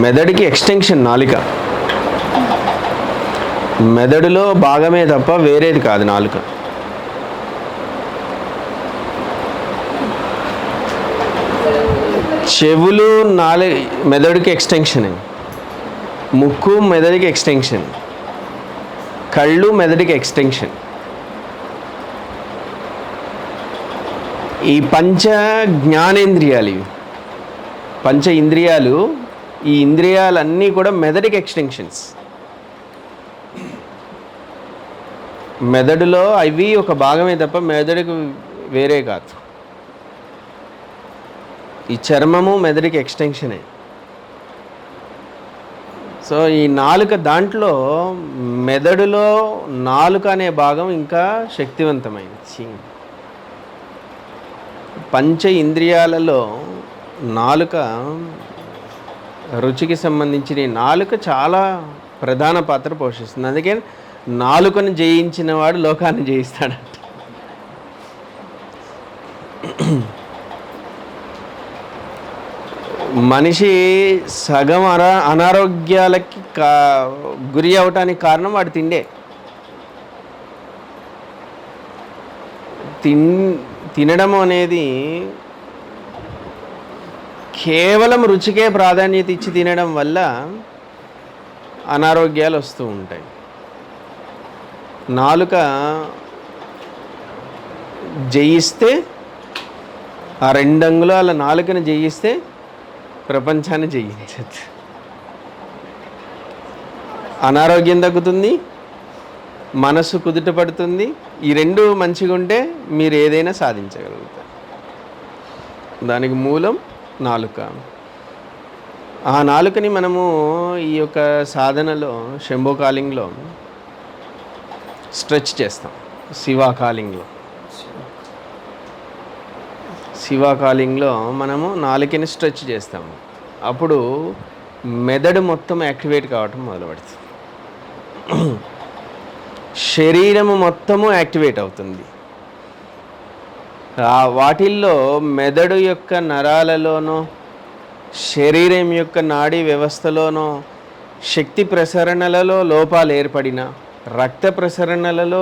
మెదడుకి ఎక్స్టెన్షన్ నాలుక. మెదడులో భాగమే తప్ప వేరేది కాదు నాలుక. చెవులు మెదడుకి ఎక్స్టెన్షన్, ముక్కు మెదడుకి ఎక్స్టెన్షన్, కళ్ళు మెదడుకి ఎక్స్టెన్షన్. ఈ పంచ జ్ఞానేంద్రియాలు, పంచ ఇంద్రియాలు, ఈ ఇంద్రియాలన్నీ కూడా మెదడుకి ఎక్స్టెన్షన్స్. మెదడులో అవి ఒక భాగమే తప్ప మెదడుకు వేరే కాదు. ఈ చర్మము మెదడుకి ఎక్స్టెన్షనే. సో ఈ నాలుక, దాంట్లో మెదడులో నాలుక అనే భాగం ఇంకా శక్తివంతమైనది. పంచ ఇంద్రియాలలో నాలుక, రుచికి సంబంధించిన నాలుక చాలా ప్రధాన పాత్ర పోషిస్తుంది. అందుకే నాలుకను జయించిన వాడు లోకాన్ని జయిస్తాడంట. మనిషి సగం అనారోగ్యాలకి గురి అవటానికి కారణం వాడు తిండే. తినడం అనేది కేవలం రుచికే ప్రాధాన్యత ఇచ్చి తినడం వల్ల అనారోగ్యాలు వస్తూ ఉంటాయి. నాలుక జయిస్తే, ఆ 2 అంగుళాల నాలుకను జయిస్తే ప్రపంచాన్ని జయించచ్చు. అనారోగ్యం తగ్గుతుంది, మనసు కుదుట పడుతుంది. ఈ 2 మంచిగా ఉంటే మీరు ఏదైనా సాధించగలుగుతారు. దానికి మూలం నాలుక. ఆ నాలుకని మనము ఈ యొక్క సాధనలో, శంభో కాలింగ్లో స్ట్రెచ్ చేస్తాం. శివ కాలింగ్లో మనము నాలుకని స్ట్రెచ్ చేస్తాము. అప్పుడు మెదడు మొత్తం యాక్టివేట్ కావటం మొదలుపెడుతుంది. శరీరము మొత్తము యాక్టివేట్ అవుతుంది. వాటిల్లో మెదడు యొక్క నరాలలోనో, శరీరం యొక్క నాడీ వ్యవస్థలోనో శక్తి ప్రసరణలలో లోపాలు ఏర్పడినా, రక్త ప్రసరణలలో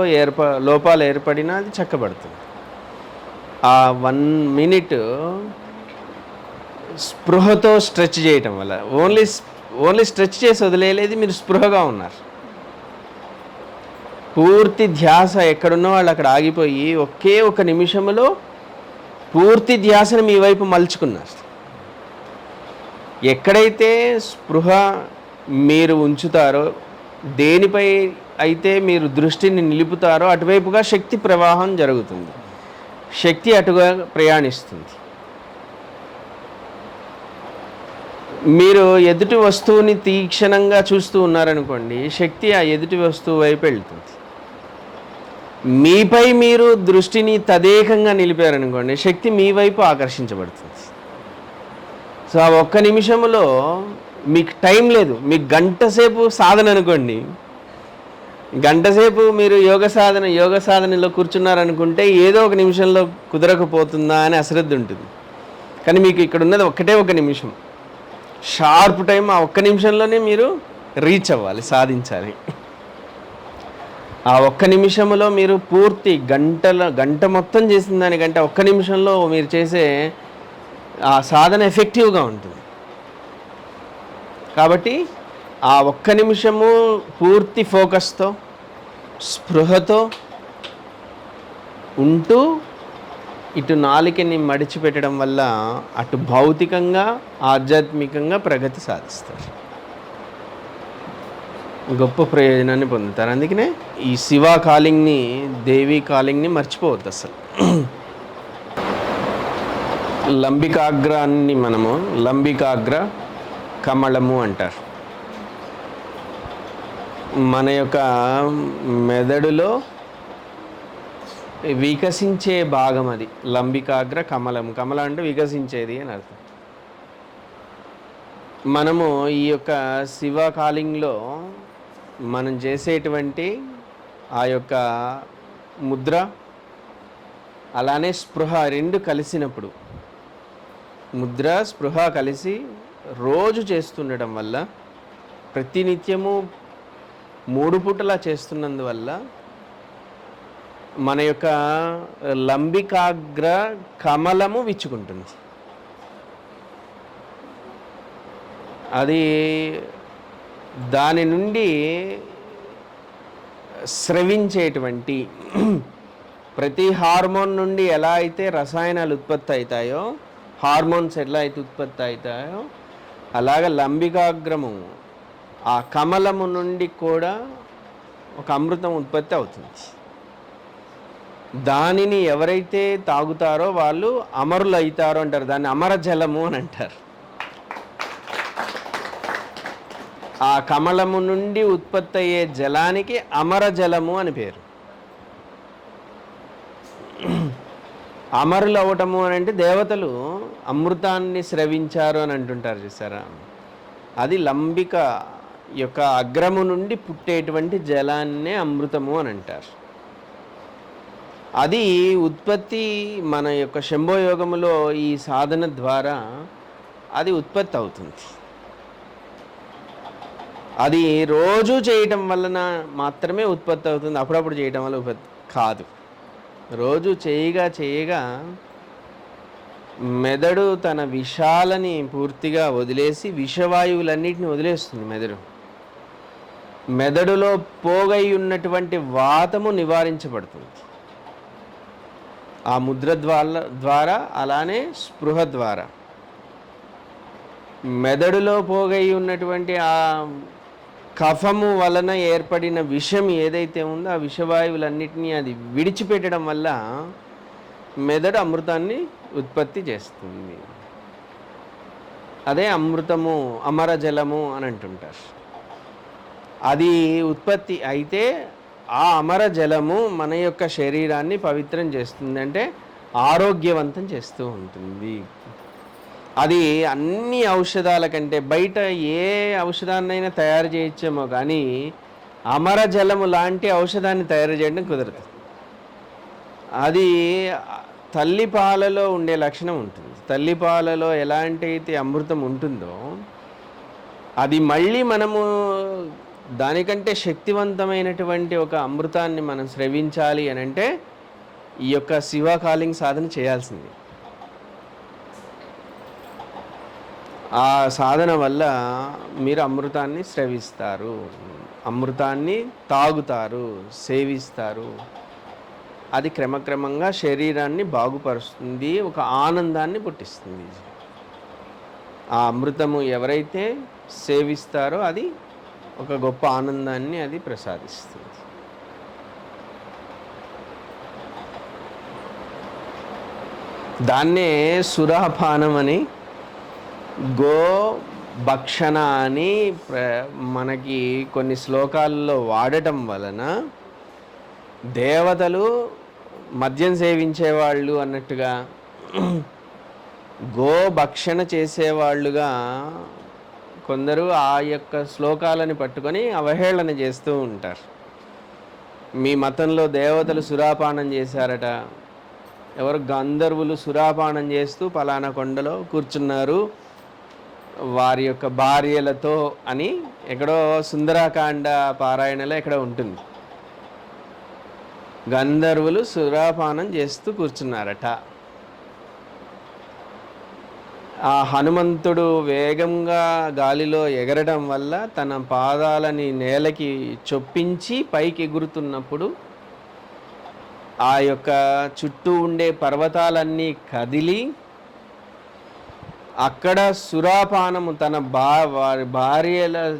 లోపాలు ఏర్పడినా అది చక్కబడుతుంది. ఆ 1 మినిట్ స్పృహతో స్ట్రెచ్ చేయటం వల్ల, ఓన్లీ స్ట్రెచ్ చేసి వదిలేలేదు, మీరు స్పృహగా ఉన్నారు. పూర్తి ధ్యాస ఎక్కడున్న వాళ్ళు అక్కడ ఆగిపోయి ఒకే ఒక నిమిషంలో పూర్తి ధ్యాసను మీ వైపు మలుచుకున్నారు. ఎక్కడైతే స్పృహ మీరు ఉంచుతారో, దేనిపై అయితే మీరు దృష్టిని నిలుపుతారో అటువైపుగా శక్తి ప్రవాహం జరుగుతుంది. శక్తి అటుగా ప్రయాణిస్తుంది. మీరు ఎదుటి వస్తువుని తీక్షణంగా చూస్తూ ఉన్నారనుకోండి, శక్తి ఆ ఎదుటి వస్తువు వైపు వెళ్తుంది. మీపై మీరు దృష్టిని తదేకంగా నిలిపారనుకోండి, శక్తి మీ వైపు ఆకర్షించబడుతుంది. సో ఆ 1 నిమిషంలో మీకు టైం లేదు. మీకు గంట సేపు సాధన అనుకోండి, గంటసేపు మీరు యోగ సాధనలో కూర్చున్నారనుకుంటే ఏదో 1 నిమిషంలో కుదరకపోతుందా అని అశ్రద్ధ ఉంటుంది. కానీ మీకు ఇక్కడ ఉన్నది ఒకటే 1 నిమిషం, షార్ప్ టైం. ఆ 1 నిమిషంలోనే మీరు రీచ్ అవ్వాలి, సాధించాలి. ఆ 1 నిమిషంలో మీరు పూర్తి గంట మొత్తం చేసిన దానికంటే 1 నిమిషంలో మీరు చేసే ఆ సాధన ఎఫెక్టివ్గా ఉంటుంది. కాబట్టి ఆ 1 నిమిషము పూర్తి ఫోకస్తో, స్పృహతో ఉంటూ ఇటు నాలుకని మడిచిపెట్టడం వల్ల అటు భౌతికంగా, ఆధ్యాత్మికంగా ప్రగతి సాధిస్తారు, గొప్ప ప్రయోజనాన్ని పొందుతారు. అందుకనే ఈ శివ కాలింగ్ని, దేవి కాలింగ్ని మర్చిపోవద్దు అసలు. లంబికాగ్రాన్ని మనము లంబికాగ్ర కమలము అంటారు. మన యొక్క మెదడులో వికసించే భాగం అది. లంబికాగ్ర కమలము. కమలం అంటే వికసించేది అని అర్థం. మనము ఈ యొక్క శివ కాలింగ్లో మనం చేసేటువంటి ఆ యొక్క ముద్ర, అలానే స్పృహ 2 కలిసినప్పుడు, ముద్ర స్పృహ కలిసి రోజు చేస్తుండటం వల్ల, ప్రతినిత్యము 3 పూటలా చేస్తున్నందువల్ల మన యొక్క లంబికాగ్ర కమలము విచ్చుకుంటుంది. అది దాని నుండి స్రవించేటువంటి ప్రతి హార్మోన్ నుండి ఎలా అయితే రసాయనాలు ఉత్పత్తి అవుతాయో, హార్మోన్స్ ఎలా అయితే ఉత్పత్తి అవుతాయో, అలాగ లంబికాగ్రము ఆ కమలము నుండి కూడా ఒక అమృతం ఉత్పత్తి అవుతుంది. దానిని ఎవరైతే తాగుతారో వాళ్ళు అమరులు అవుతారో అంటారు. దాన్ని అమర జలము అని అంటారు. ఆ కమలము నుండి ఉత్పత్తి అయ్యే జలానికి అమర జలము అని పేరు. అమరులు అవటము అని అంటే దేవతలు అమృతాన్ని స్రవించారు అని అంటుంటారు చూసారా. అది లంబిక యొక్క అగ్రము నుండి పుట్టేటువంటి జలాన్నే అమృతము అని అంటారు. అది ఉత్పత్తి మన యొక్క శంభోయోగములో ఈ సాధన ద్వారా అది ఉత్పత్తి అవుతుంది. అది రోజు చేయటం వలన మాత్రమే ఉత్పత్తి అవుతుంది, అప్పుడప్పుడు చేయటం వల్ల ఉత్పత్తి కాదు. రోజు చేయగా మెదడు తన విషాలని పూర్తిగా వదిలేసి విషవాయువులన్నిటిని వదిలేస్తుంది. మెదడులో పోగై ఉన్నటువంటి వాతము నివారించబడుతుంది ఆ ముద్ర ద్వారా, అలానే స్పృహ ద్వారా. మెదడులో పోగై ఉన్నటువంటి ఆ కఫము వలన ఏర్పడిన విషం ఏదైతే ఉందో ఆ విషవాయువులన్నిటినీ అది విడిచిపెట్టడం వల్ల మెదడు అమృతాన్ని ఉత్పత్తి చేస్తుంది. అదే అమృతము, అమర జలము అని అంటుంటారు. అది ఉత్పత్తి అయితే ఆ అమర జలము మన యొక్క శరీరాన్ని పవిత్రం చేస్తుంది, అంటే ఆరోగ్యవంతం చేస్తూ ఉంటుంది. అది అన్ని ఔషధాల కంటే, బయట ఏ ఔషధాన్నైనా తయారు చేయొచ్చేమో కానీ అమర జలము లాంటి ఔషధాన్ని తయారు చేయడం కుదరదు. అది తల్లిపాలలో ఉండే లక్షణం ఉంటుంది. తల్లిపాలలో ఎలాంటి అమృతం ఉంటుందో అది మళ్ళీ మనము దానికంటే శక్తివంతమైనటువంటి ఒక అమృతాన్ని మనం స్రవించాలి అని అంటే ఈ యొక్క శివ కాలింగ్ సాధన చేయాల్సింది. ఆ సాధన వల్ల మీరు అమృతాన్ని స్రవిస్తారు, అమృతాన్ని తాగుతారు, సేవిస్తారు. అది క్రమక్రమంగా శరీరాన్ని బాగుపరుస్తుంది, ఒక ఆనందాన్ని పుట్టిస్తుంది. ఆ అమృతము ఎవరైతే సేవిస్తారో అది ఒక గొప్ప ఆనందాన్ని అది ప్రసాదిస్తుంది. దాన్నే సురాపానం అని, గో భక్షణ అని మనకి కొన్ని శ్లోకాల్లో వాడటం వలన దేవతలు మద్యం సేవించేవాళ్ళు అన్నట్టుగా, గో భక్షణ చేసేవాళ్ళుగా కొందరు ఆ యొక్క శ్లోకాలని పట్టుకొని అవహేళన చేస్తూ ఉంటారు. మీ మతంలో దేవతలు సురాపానం చేశారట, ఎవరు గంధర్వులు సురాపానం చేస్తూ పలానా కొండలో కూర్చున్నారు వారి యొక్క భార్యలతో అని ఎక్కడో సుందరాకాండ పారాయణలో ఎక్కడో ఉంటుంది. గంధర్వులు సురాపానం చేస్తూ కూర్చున్నారట. ఆ హనుమంతుడు వేగంగా గాలిలో ఎగరడం వల్ల తన పాదాలని నేలకి చొప్పించి పైకి ఎగురుతున్నప్పుడు ఆ యొక్క చుట్టూ ఉండే పర్వతాలన్నీ కదిలి అక్కడ సురాపానము తన వారి భార్యలతో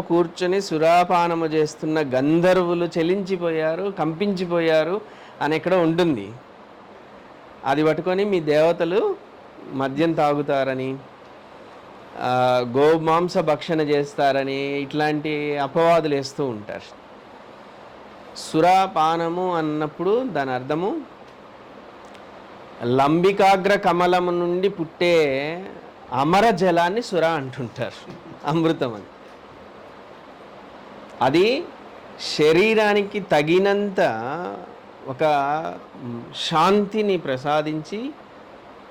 కూర్చొని సురాపానము చేస్తున్న గంధర్వులు చలించిపోయారు, కంపించిపోయారు అని ఎక్కడ ఉంటుంది. అది పట్టుకొని మీ దేవతలు మద్యం తాగుతారని, గోమాంస భక్షణ చేస్తారని ఇట్లాంటి అపవాదులు వేస్తూ ఉంటారు. సురాపానము అన్నప్పుడు దాని అర్థము లంబికాగ్ర కమలము నుండి పుట్టే అమర జలాన్ని సుర అంటుంటారు, అమృతం అని. అది శరీరానికి తగినంత ఒక శాంతిని ప్రసాదించి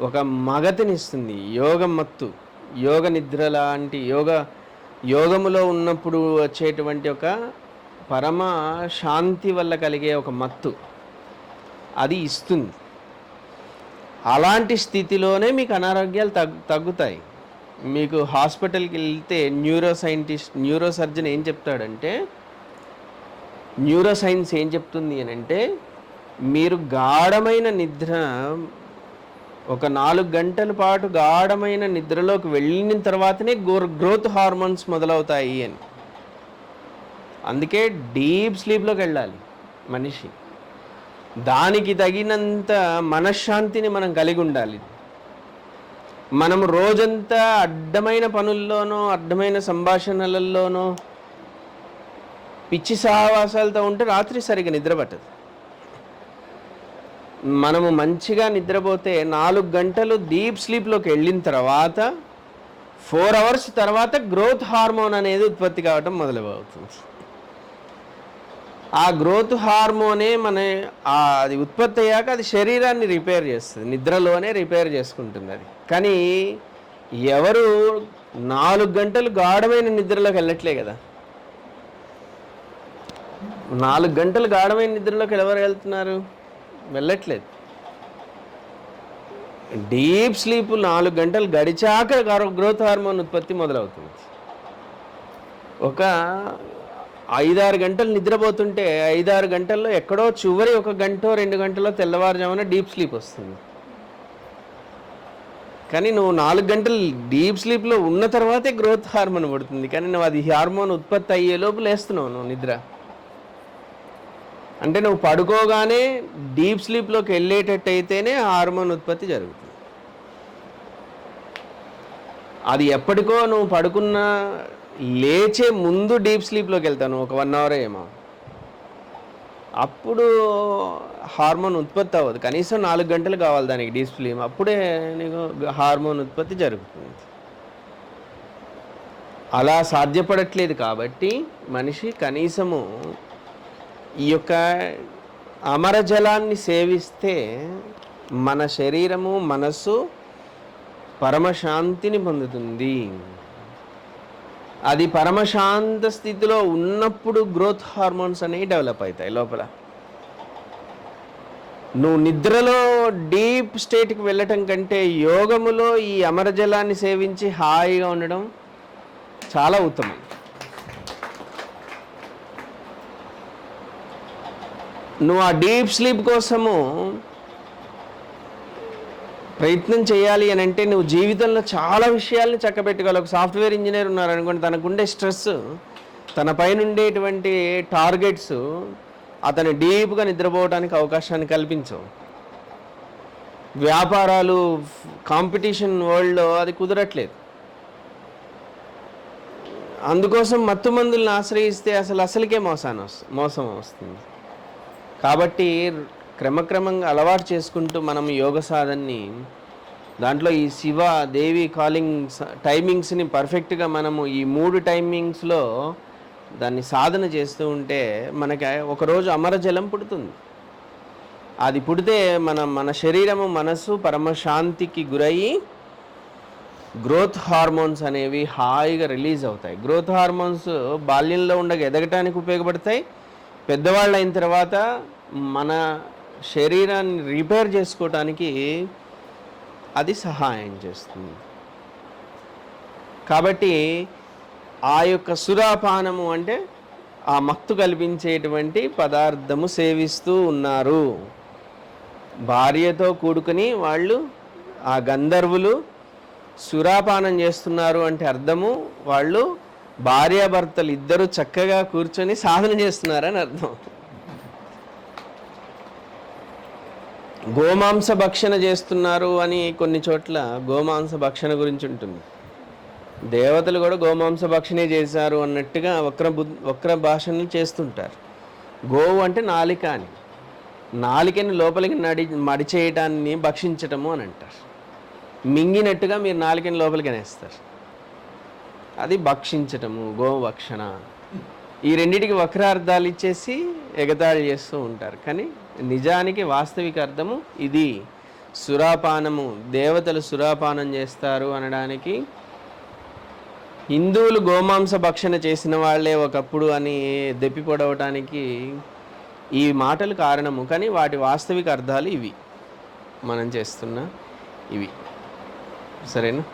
ఒక మగతినిస్తుంది, యోగం మత్తు యోగ నిద్ర లాంటి యోగములో ఉన్నప్పుడు వచ్చేటువంటి ఒక పరమ శాంతి వల్ల కలిగే ఒక మత్తు అది ఇస్తుంది. అలాంటి స్థితిలోనే మీకు అనారోగ్యాలు తగ్గుతాయి. మీకు హాస్పిటల్కి వెళ్తే న్యూరో సర్జన్ ఏం చెప్తాడంటే, న్యూరో సైన్స్ ఏం చెప్తుంది అని అంటే, మీరు గాఢమైన నిద్ర ఒక 4 గంటల పాటు గాఢమైన నిద్రలోకి వెళ్ళిన తర్వాతనే గ్రోత్ హార్మోన్స్ మొదలవుతాయి అని. అందుకే డీప్ స్లీప్లోకి వెళ్ళాలి మనిషి. దానికి తగినంత మనశ్శాంతిని మనం కలిగి ఉండాలి. మనం రోజంతా అడ్డమైన పనుల్లోనో అడ్డమైన సంభాషణలలోనో పిచ్చి సహవాసాలతో ఉంటే రాత్రి సరిగ్గా నిద్ర పట్టదు. మనము మంచిగా నిద్రపోతే 4 గంటలు డీప్ స్లీప్లోకి వెళ్ళిన తర్వాత 4 అవర్స్ తర్వాత గ్రోత్ హార్మోన్ అనేది ఉత్పత్తి కావటం మొదలవుతుంది. ఆ గ్రోత్ హార్మోనే అది ఉత్పత్తి అయ్యాక అది శరీరాన్ని రిపేర్ చేస్తుంది, నిద్రలోనే రిపేర్ చేసుకుంటుంది అది. కానీ ఎవరు 4 గంటలు గాఢమైన నిద్రలోకి వెళ్ళట్లే కదా. 4 గంటలు గాఢమైన నిద్రలోకి ఎవరు వెళ్తున్నారు? వెళ్ళట్లేదు. డీప్ స్లీప్ 4 గంటలు గడిచాక గ్రోత్ హార్మోన్ ఉత్పత్తి మొదలవుతుంది. ఒక 5-6 గంటలు నిద్రపోతుంటే 5-6 గంటల్లో ఎక్కడో చివరి 1 గంట 2 గంటలో తెల్లవారుజామున డీప్ స్లీప్ వస్తుంది. కానీ నువ్వు 4 గంటలు డీప్ స్లీప్లో ఉన్న తర్వాతే గ్రోత్ హార్మోన్ పడుతుంది. కానీ నువ్వు అది హార్మోన్ ఉత్పత్తి అయ్యే లోపు లేస్తున్నావు నువ్వు నిద్ర. అంటే నువ్వు పడుకోగానే డీప్ స్లీప్లోకి వెళ్ళేటట్టు అయితేనే హార్మోన్ ఉత్పత్తి జరుగుతుంది. అది ఎప్పటికో నువ్వు పడుకున్న లేచే ముందు డీప్ స్లీప్లోకి వెళ్తాను, ఒక 1 అవర్ ఏమో, అప్పుడు హార్మోన్ ఉత్పత్తి అవ్వదు. కనీసం 4 గంటలు కావాలి దానికి డీప్ స్లీప్, అప్పుడే నీకు హార్మోన్ ఉత్పత్తి జరుగుతుంది. అలా సాధ్యపడట్లేదు కాబట్టి మనిషి కనీసము ఈ యొక్క అమరజలాన్ని సేవిస్తే మన శరీరము మనస్సు పరమశాంతిని పొందుతుంది. అది పరమశాంత స్థితిలో ఉన్నప్పుడు గ్రోత్ హార్మోన్స్ అనేవి డెవలప్ అవుతాయి లోపల. నువ్వు నిద్రలో డీప్ స్టేట్కి వెళ్ళటం కంటే యోగములో ఈ అమరజలాన్ని సేవించి హాయిగా ఉండడం చాలా ఉత్తమం. నువ్వు ఆ డీప్ స్లీప్ కోసము ప్రయత్నం చేయాలి అని అంటే నువ్వు జీవితంలో చాలా విషయాల్ని చక్కబెట్టుకోవాలి. ఒక సాఫ్ట్వేర్ ఇంజనీర్ ఉన్నారనుకోండి, తనకుండే స్ట్రెస్, తన పైన ఉండేటువంటి టార్గెట్స్ అతను డీప్గా నిద్రపోవడానికి అవకాశాన్ని కల్పించవు. వ్యాపారాలు, కాంపిటీషన్ వరల్డ్లో అది కుదరట్లేదు. అందుకోసం మత్తు మందులను ఆశ్రయిస్తే అసలుకే మోసం వస్తుంది. కాబట్టి క్రమక్రమంగా అలవాటు చేసుకుంటూ మనం యోగ సాధనని, దాంట్లో ఈ శివ దేవి కాలింగ్ టైమింగ్స్ని పర్ఫెక్ట్గా మనము ఈ 3 టైమింగ్స్లో దాన్ని సాధన చేస్తూ ఉంటే మనకి ఒకరోజు అమరజలం పుడుతుంది. అది పుడితే మన శరీరము మనసు పరమశాంతికి గురయ్యి గ్రోత్ హార్మోన్స్ అనేవి హాయిగా రిలీజ్ అవుతాయి. గ్రోత్ హార్మోన్స్ బాల్యంలో ఉండగా ఎదగటానికి ఉపయోగపడతాయి. పెద్దవాళ్ళు అయిన తర్వాత మన శరీరాన్ని రిపేర్ చేసుకోవటానికి అది సహాయం చేస్తుంది. కాబట్టి ఆ యొక్క సురాపానము అంటే ఆ మత్తు కల్పించేటువంటి పదార్థము సేవిస్తూ ఉన్నారు. భార్యతో కూడుకుని వాళ్ళు ఆ గంధర్వులు సురాపానం చేస్తున్నారు అంటే అర్థము వాళ్ళు భార్యాభర్తలు ఇద్దరు చక్కగా కూర్చొని సాధన చేస్తున్నారని అర్థం. గోమాంస భక్షణ చేస్తున్నారు అని కొన్ని చోట్ల గోమాంస భక్షణ గురించి ఉంటుంది. దేవతలు కూడా గోమాంస భక్షణే చేశారు అన్నట్టుగా వక్ర భాషను చేస్తుంటారు. గోవు అంటే నాలిక అని, నాలికని లోపలికి మడిచేయటాన్ని భక్షించటము అని అంటారు. మింగినట్టుగా మీరు నాలికని లోపలికి అనేస్తారు, అది భక్షించటము, గోభక్షణ. ఈ రెండింటికి వక్రార్థాలు ఇచ్చేసి ఎగతాళి చేస్తూ ఉంటారు. కానీ నిజానికి వాస్తవిక అర్థము ఇది. సురాపానము, దేవతలు సురాపానం చేస్తారు అనడానికి హిందువులు గోమాంస భక్షణ చేసిన వాళ్ళే ఒకప్పుడు అని దెప్పి పొడవటానికి ఈ మాటలు కారణము, కానీ వాటి వాస్తవిక అర్థాలు ఇవి మనం చేస్తున్న ఇవి. సరేనా?